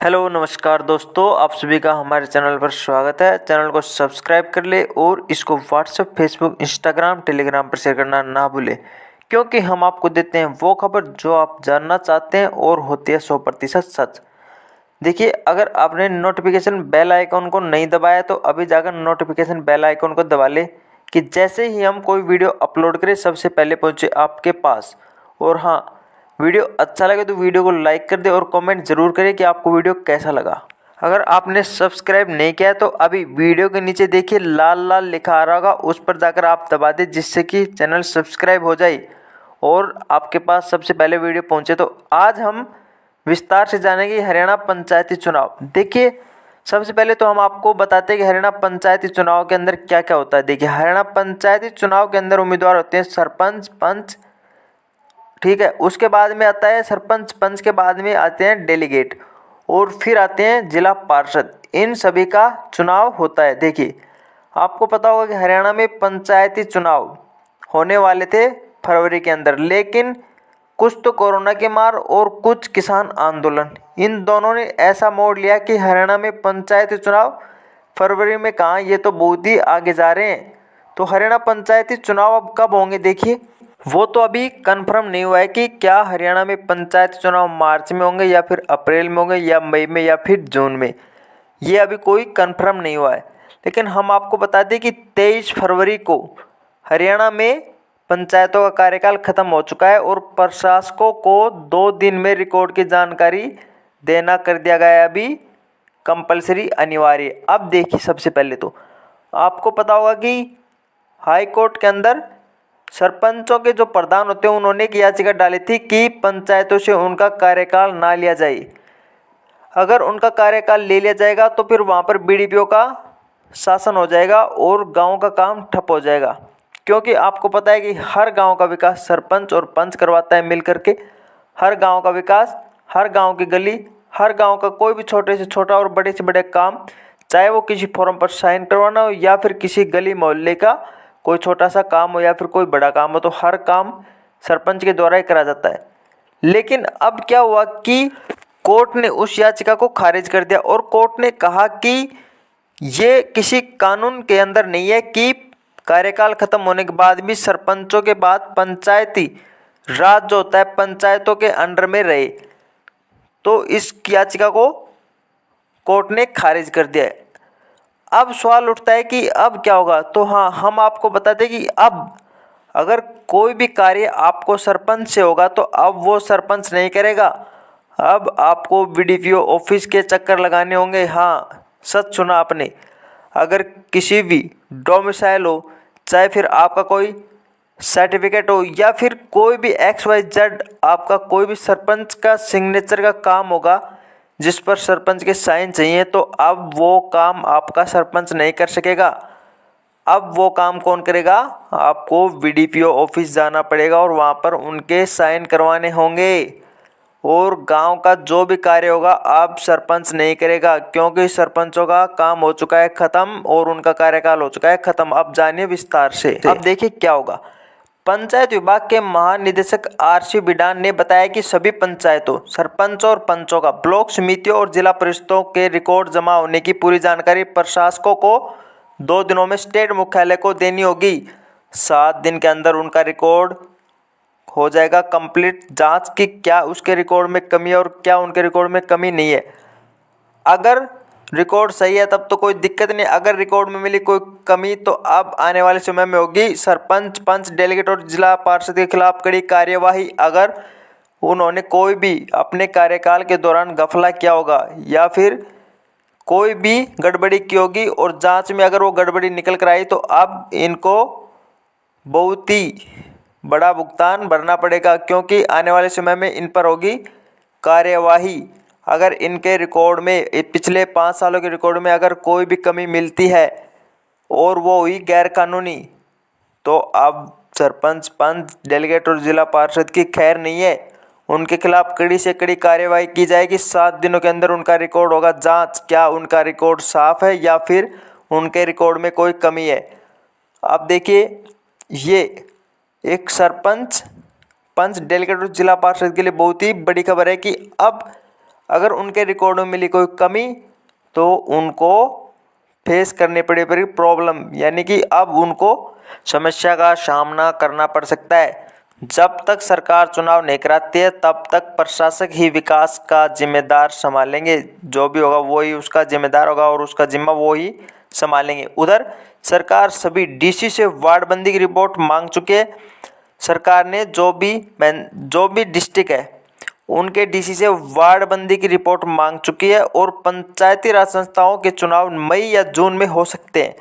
Hello नमस्कार दोस्तों, आप सभी का हमारे चैनल पर स्वागत है। चैनल को सब्सक्राइब कर ले और इसको व्हाट्सएप, फेसबुक, इंस्टाग्राम, टेलीग्राम पर शेयर करना ना भूलें, क्योंकि हम आपको देते हैं वो खबर जो आप जानना चाहते हैं और होती है 100% सच। देखिए, अगर आपने नोटिफिकेशन बेल आइकॉन को नहीं दबाया तो अभी जाकर नोटिफिकेशन बेल आइकॉन को दबा ले कि जैसे ही हम कोई वीडियो अपलोड करें सबसे पहले पहुंचे आपके पास। और हाँ, वीडियो अच्छा लगे तो वीडियो को लाइक कर दे और कमेंट ज़रूर करें कि आपको वीडियो कैसा लगा। अगर आपने सब्सक्राइब नहीं किया है तो अभी वीडियो के नीचे देखिए लाल लाल लिखा आ रहा होगा, उस पर जाकर आप दबा दें जिससे कि चैनल सब्सक्राइब हो जाए और आपके पास सबसे पहले वीडियो पहुंचे। तो आज हम विस्तार से जानेंगे हरियाणा पंचायती चुनाव। देखिए, सबसे पहले तो हम आपको बताते हैं कि हरियाणा पंचायती चुनाव के अंदर क्या क्या होता है। देखिए, हरियाणा पंचायती चुनाव के अंदर उम्मीदवार होते हैं सरपंच, पंच, ठीक है। उसके बाद में आता है सरपंच, पंच के बाद में आते हैं डेलीगेट और फिर आते हैं जिला पार्षद। इन सभी का चुनाव होता है। देखिए, आपको पता होगा कि हरियाणा में पंचायती चुनाव होने वाले थे फरवरी के अंदर, लेकिन कुछ तो कोरोना की मार और कुछ किसान आंदोलन, इन दोनों ने ऐसा मोड़ लिया कि हरियाणा में पंचायती चुनाव फरवरी में कहाँ, ये तो बहुत ही आगे जा रहे हैं। तो हरियाणा पंचायती चुनाव अब कब होंगे, देखिए वो तो अभी कंफर्म नहीं हुआ है कि क्या हरियाणा में पंचायत चुनाव मार्च में होंगे या फिर अप्रैल में होंगे या मई में या फिर जून में, ये अभी कोई कंफर्म नहीं हुआ है। लेकिन हम आपको बता दें कि 23 फरवरी को हरियाणा में पंचायतों का कार्यकाल खत्म हो चुका है और प्रशासकों को 2 दिन में रिकॉर्ड की जानकारी देना कर दिया गया है अभी कंपलसरी, अनिवार्य। अब देखिए, सबसे पहले तो आपको पता होगा कि हाई कोर्ट के अंदर सरपंचों के जो प्रधान होते हैं उन्होंने एक याचिका डाली थी कि पंचायतों से उनका कार्यकाल ना लिया जाए। अगर उनका कार्यकाल ले लिया जाएगा तो फिर वहाँ पर बीडीपीओ का शासन हो जाएगा और गाँव का काम ठप हो जाएगा, क्योंकि आपको पता है कि हर गाँव का विकास सरपंच और पंच करवाता है मिल करके। हर गाँव का विकास, हर गाँव की गली, हर गाँव का कोई भी छोटे से छोटा और बड़े से बड़े काम, चाहे वो किसी फॉर्म पर साइन करवाना हो या फिर किसी गली मोहल्ले का कोई छोटा सा काम हो या फिर कोई बड़ा काम हो, तो हर काम सरपंच के द्वारा ही करा जाता है। लेकिन अब क्या हुआ कि कोर्ट ने उस याचिका को खारिज कर दिया और कोर्ट ने कहा कि ये किसी कानून के अंदर नहीं है कि कार्यकाल खत्म होने के बाद भी सरपंचों के बाद पंचायती राज जो होता है पंचायतों के अंडर में रहे। तो इस याचिका को कोर्ट ने खारिज कर दिया है। अब सवाल उठता है कि अब क्या होगा। तो हाँ, हम आपको बताते कि अब अगर कोई भी कार्य आपको सरपंच से होगा तो अब वो सरपंच नहीं करेगा, अब आपको बीडीपीओ ऑफिस के चक्कर लगाने होंगे। हाँ, सच सुना आपने। अगर किसी भी डोमिसाइल हो, चाहे फिर आपका कोई सर्टिफिकेट हो या फिर कोई भी XYZ, आपका कोई भी सरपंच का सिग्नेचर का काम होगा जिस पर सरपंच के साइन चाहिए, तो अब वो काम आपका सरपंच नहीं कर सकेगा। अब वो काम कौन करेगा? आपको बीडीपीओ ऑफिस जाना पड़ेगा और वहाँ पर उनके साइन करवाने होंगे। और गांव का जो भी कार्य होगा अब सरपंच नहीं करेगा, क्योंकि सरपंचों का काम हो चुका है खत्म और उनका कार्यकाल हो चुका है खत्म। अब जानिए विस्तार से। अब देखिए क्या होगा। पंचायत विभाग के महानिदेशक RC बिडान ने बताया कि सभी पंचायतों, सरपंचों और पंचों का ब्लॉक समितियों और जिला परिषदों के रिकॉर्ड जमा होने की पूरी जानकारी प्रशासकों को 2 दिनों में स्टेट मुख्यालय को देनी होगी। 7 दिन के अंदर उनका रिकॉर्ड हो जाएगा कंप्लीट, जांच की क्या उसके रिकॉर्ड में कमी है और क्या उनके रिकॉर्ड में कमी नहीं है। अगर रिकॉर्ड सही है तब तो कोई दिक्कत नहीं, अगर रिकॉर्ड में मिली कोई कमी तो अब आने वाले समय में होगी। सरपंच, पंच, डेलीगेट और जिला पार्षद के खिलाफ कड़ी कार्यवाही अगर उन्होंने कोई भी अपने कार्यकाल के दौरान घपला किया होगा या फिर कोई भी गड़बड़ी की होगी और जांच में अगर वो गड़बड़ी निकल कर आई तो अब इनको बहुत ही बड़ा भुगतान भरना पड़ेगा, क्योंकि आने वाले समय में इन पर होगी कार्यवाही। अगर इनके रिकॉर्ड में पिछले 5 सालों के रिकॉर्ड में अगर कोई भी कमी मिलती है और वो हुई गैर कानूनी, तो अब सरपंच, पंच, डेलीगेट और जिला पार्षद की खैर नहीं है। उनके खिलाफ कड़ी से कड़ी कार्यवाही की जाएगी। 7 दिनों के अंदर उनका रिकॉर्ड होगा जांच, क्या उनका रिकॉर्ड साफ है या फिर उनके रिकॉर्ड में कोई कमी है। अब देखिए, ये एक सरपंच, पंच, डेलीगेट और जिला पार्षद के लिए बहुत ही बड़ी खबर है कि अब अगर उनके रिकॉर्ड में मिली कोई कमी तो उनको फेस करनी पड़ेगी प्रॉब्लम, यानी कि अब उनको समस्या का सामना करना पड़ सकता है। जब तक सरकार चुनाव नहीं कराती है तब तक प्रशासक ही विकास का जिम्मेदार संभालेंगे, जो भी होगा वो ही उसका जिम्मेदार होगा और उसका जिम्मा वो ही संभालेंगे। उधर सरकार सभी डीसी से वार्डबंदी की रिपोर्ट मांग चुकी है। सरकार ने जो भी डिस्ट्रिक्ट है उनके डीसी से वार्डबंदी की रिपोर्ट मांग चुकी है और पंचायती राज संस्थाओं के चुनाव मई या जून में हो सकते हैं।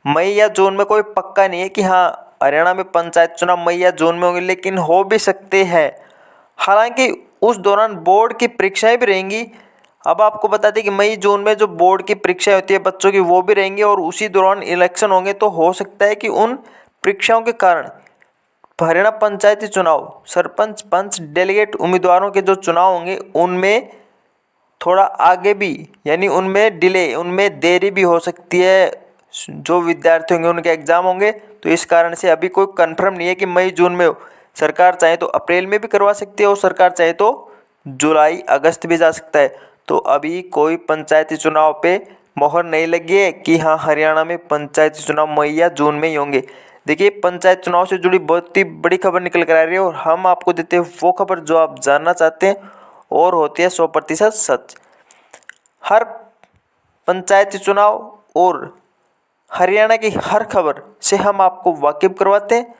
मई या जून में कोई पक्का नहीं है कि हाँ हरियाणा में पंचायत चुनाव मई या जून में होंगे, लेकिन हो भी सकते हैं। हालांकि उस दौरान बोर्ड की परीक्षाएं भी रहेंगी। अब आपको बता दें कि मई जून में जो बोर्ड की परीक्षाएं होती है बच्चों की, वो भी रहेंगी और उसी दौरान इलेक्शन होंगे। तो हो सकता है कि उन परीक्षाओं के कारण हरियाणा पंचायती चुनाव, सरपंच, पंच, डेलीगेट उम्मीदवारों के जो चुनाव होंगे उनमें थोड़ा आगे भी, यानी उनमें डिले, उनमें देरी भी हो सकती है। जो विद्यार्थी होंगे उनके एग्जाम होंगे, तो इस कारण से अभी कोई कंफर्म नहीं है कि मई जून में हो। सरकार चाहे तो अप्रैल में भी करवा सकती है और सरकार चाहे तो जुलाई अगस्त भी जा सकता है। तो अभी कोई पंचायती चुनाव पे मोहर नहीं लगी है कि हाँ हरियाणा में पंचायती चुनाव मई या जून में ही होंगे। देखिए, पंचायत चुनाव से जुड़ी बहुत ही बड़ी खबर निकल कर आ रही है और हम आपको देते हैं वो खबर जो आप जानना चाहते हैं और होती है 100% सच। हर पंचायती चुनाव और हरियाणा की हर खबर से हम आपको वाकिफ करवाते हैं।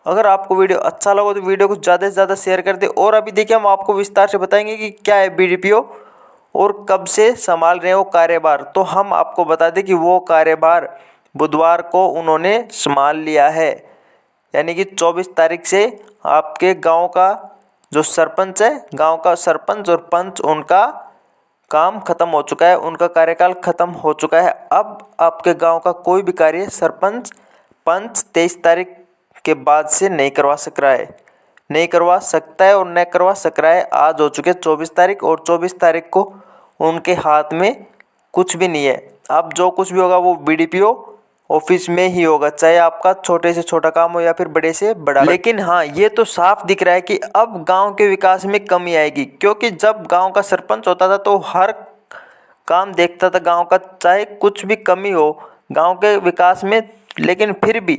अगर आपको वीडियो अच्छा लगा तो वीडियो को ज़्यादा से ज़्यादा शेयर कर दें। और अभी देखिए, हम आपको विस्तार से बताएंगे कि क्या है बीडीपीओ और कब से संभाल रहे हैं वो कार्यभार। तो हम आपको बता दें कि वो कार्यभार बुधवार को उन्होंने संभाल लिया है, यानी कि 24 तारीख से आपके गांव का जो सरपंच है, गांव का सरपंच और पंच, उनका काम खत्म हो चुका है, उनका कार्यकाल खत्म हो चुका है। अब आपके गांव का कोई भी कार्य सरपंच, पंच 23 तारीख के बाद से नहीं करवा सकता है और न करवा सक रहा है। आज हो चुके 24 तारीख और 24 तारीख को उनके हाथ में कुछ भी नहीं है। अब जो कुछ भी होगा वो बीडीपीओ ऑफिस में ही होगा, चाहे आपका छोटे से छोटा काम हो या फिर बड़े से बड़ा। लेकिन हाँ, ये तो साफ दिख रहा है कि अब गांव के विकास में कमी आएगी, क्योंकि जब गांव का सरपंच होता था तो हर काम देखता था गांव का, चाहे कुछ भी कमी हो गांव के विकास में, लेकिन फिर भी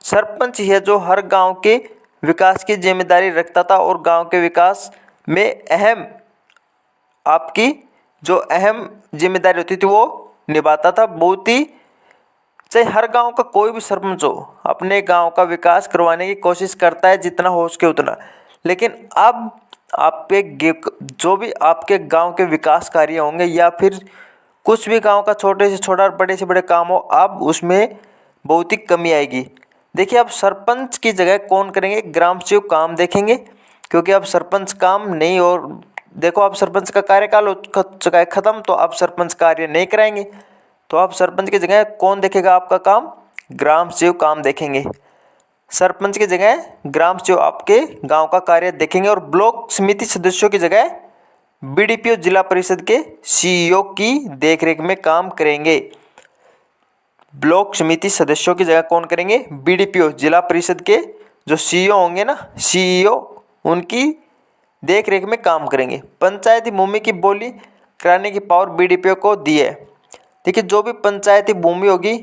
सरपंच ही है जो हर गांव के विकास की जिम्मेदारी रखता था और गांव के विकास में आपकी जो अहम जिम्मेदारी होती थी वो निभाता था। बहुत ही, चाहे हर गांव का कोई भी सरपंच हो, अपने गांव का विकास करवाने की कोशिश करता है जितना हो सके उतना। लेकिन अब आपके जो भी आपके गांव के विकास कार्य होंगे या फिर कुछ भी गांव का छोटे से छोटा बड़े से बड़े काम हो, अब उसमें बहुत ही कमी आएगी। देखिए, अब सरपंच की जगह कौन करेंगे? ग्राम सेवक काम देखेंगे, क्योंकि अब सरपंच काम नहीं, और देखो अब सरपंच का कार्यकाल हो चुका है खत्म, तो अब सरपंच कार्य नहीं कराएंगे। तो अब सरपंच की जगह कौन देखेगा आपका काम? ग्राम सेवक काम देखेंगे। सरपंच की जगह ग्राम सेवक आपके गांव का कार्य देखेंगे और ब्लॉक समिति सदस्यों की जगह बीडीपीओ जिला परिषद के सीईओ की देखरेख में काम करेंगे। ब्लॉक समिति सदस्यों की जगह कौन करेंगे? बीडीपीओ जिला परिषद के जो सीईओ होंगे ना, सीईओ, उनकी देखरेख में काम करेंगे। पंचायती भूमि की बोली कराने की पावर बीडीपीओ को दी है। देखिए, जो भी पंचायती भूमि होगी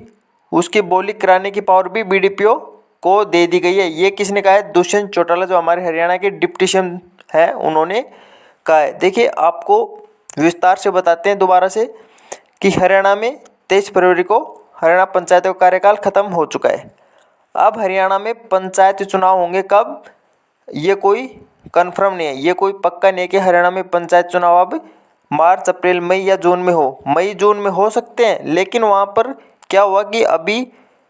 उसकी बोली कराने की पावर भी बीडीपीओ को दे दी गई है। ये किसने कहा है? दुष्यंत चौटाला, जो हमारे हरियाणा के डिप्टी सीएम है, उन्होंने कहा है। देखिए, आपको विस्तार से बताते हैं दोबारा से कि हरियाणा में 23 फरवरी को हरियाणा पंचायतों का कार्यकाल खत्म हो चुका है। अब हरियाणा में पंचायती चुनाव होंगे कब, ये कोई कंफर्म नहीं है, ये कोई पक्का नहीं है कि हरियाणा में पंचायत चुनाव अब मार्च, अप्रैल, मई या जून में हो। मई जून में हो सकते हैं, लेकिन वहाँ पर क्या हुआ कि अभी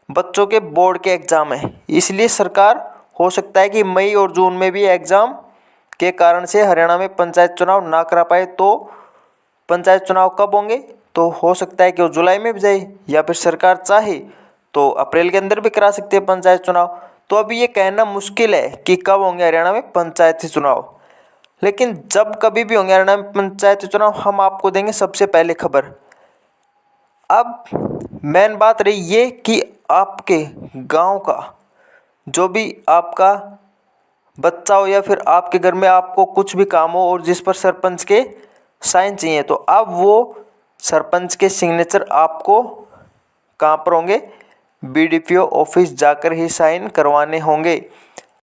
बच्चों के बोर्ड के एग्ज़ाम है, इसलिए सरकार हो सकता है कि मई और जून में भी एग्ज़ाम के कारण से हरियाणा में पंचायत चुनाव ना करा पाए। तो पंचायत चुनाव कब होंगे? तो हो सकता है कि वो जुलाई में भी जाए, या फिर सरकार चाहे तो अप्रैल के अंदर भी करा सकती है पंचायत चुनाव। तो अभी ये कहना मुश्किल है कि कब होंगे हरियाणा में पंचायती चुनाव, लेकिन जब कभी भी होंगे हरियाणा में पंचायती चुनाव हम आपको देंगे सबसे पहले खबर। अब मेन बात रही ये कि आपके गांव का जो भी आपका बच्चा हो या फिर आपके घर में आपको कुछ भी काम हो और जिस पर सरपंच के साइन चाहिए, तो अब वो सरपंच के सिग्नेचर आपको कहाँ पर होंगे, BDPO ऑफिस जाकर ही साइन करवाने होंगे।